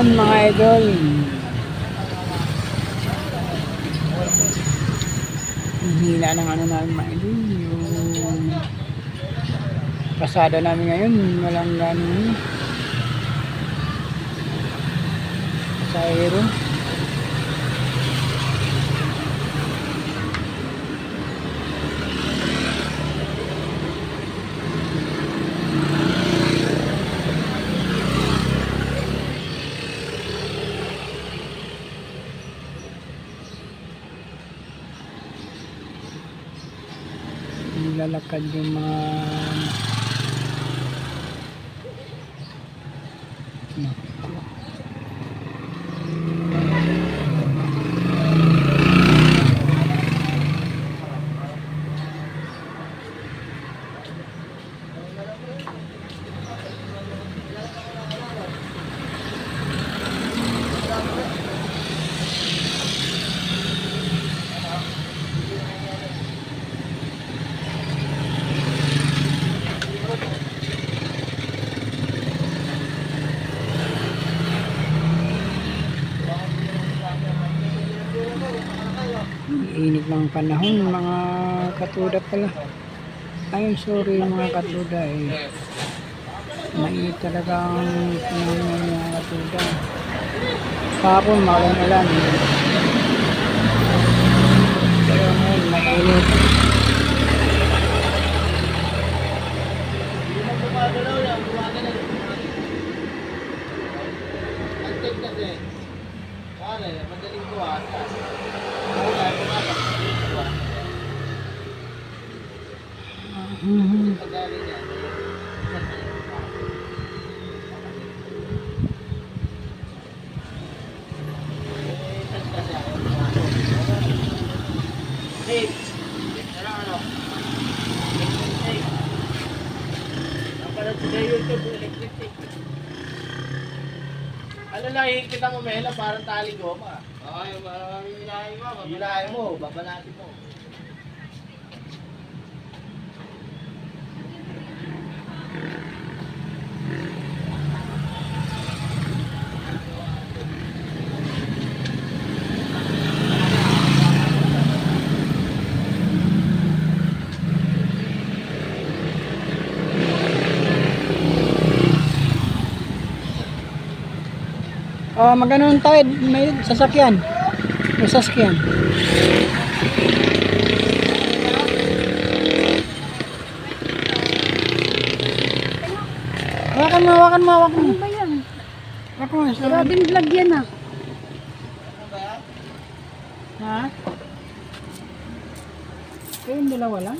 ngayon mga idol. Ang hina ng ano namin mga idol. Yung pasada namin ngayon. Walang ganun. Pasahero. Nilalakad yung mga init ng panahon mga katuda pala. Ayun, sorry mga katuda mainit talaga ang panahon ng mga katuda. Kahapon maulan-ulan. Pero ngayon mainit. Madaling buwan. Ano lang, higpit ang umela, parang tali goma. Okay, hilahin mo, babalatin mo. Magano'n tayo, may sasakyan. May sasakyan. Hawakan mo. Ano ba yan? Hawakan mo. Grabing vlog yan ah. Ha? Kayong dalawa lang?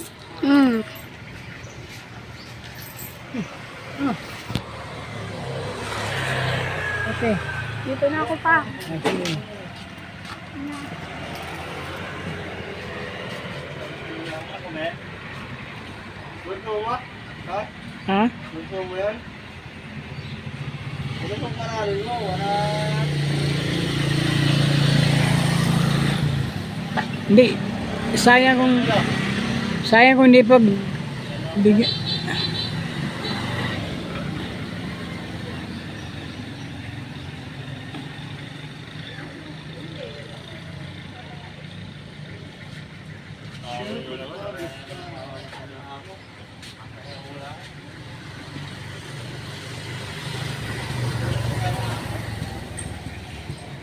Okay. Dito na ako pa. Okay. Gusto mo? Ha? Gusto mo yan? Ano itong karalin mo? Wala... Hindi. Sayang kung hindi pa bigyan.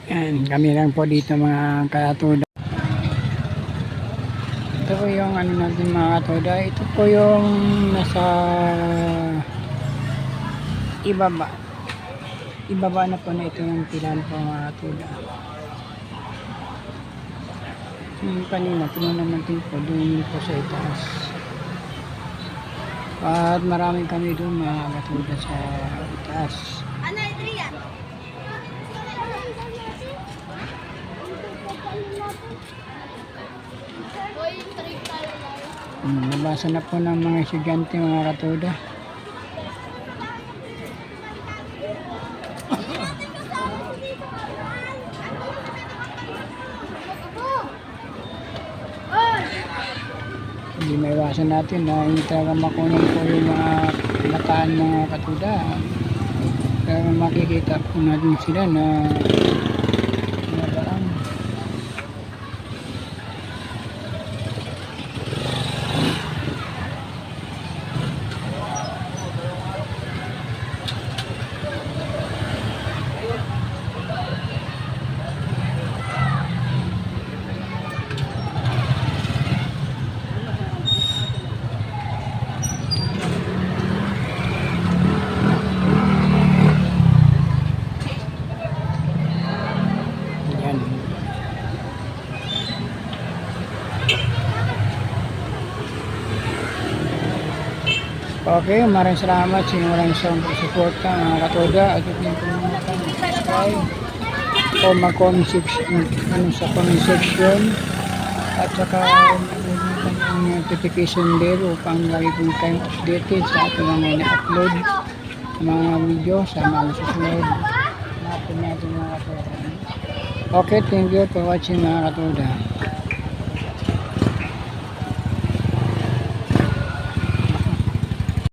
Yan, kami lang po dito mga katuda. Ito po yung ano natin mga katuda. Ito po yung nasa ibaba. Ibaba na po na ito yung pilan po mga katuda. Yung kanina, tinunan natin po doon po sa itaas. At marami kami doon mga katuda sa itaas. Ano, Adrian? Nabasa na po ng mga estudyante mga katuda. Hindi maiwasan natin na hindi talaga makunan po yung mga lakaan mga katuda. Pero makikita po natin sila na nadaan. Yan. Okay, maraming salamat sa inyong walang isang pagsuporta mga katoda at huwag niyo kalimutan mag-subscribe o mag-comment section, sa comment section at saka mag-kalimutan ang notification bell upang lagi po kayong updated sa ating mga na-upload mga video sa mga susunod natin mga katoda. Okay, thank you for watching mga katoda.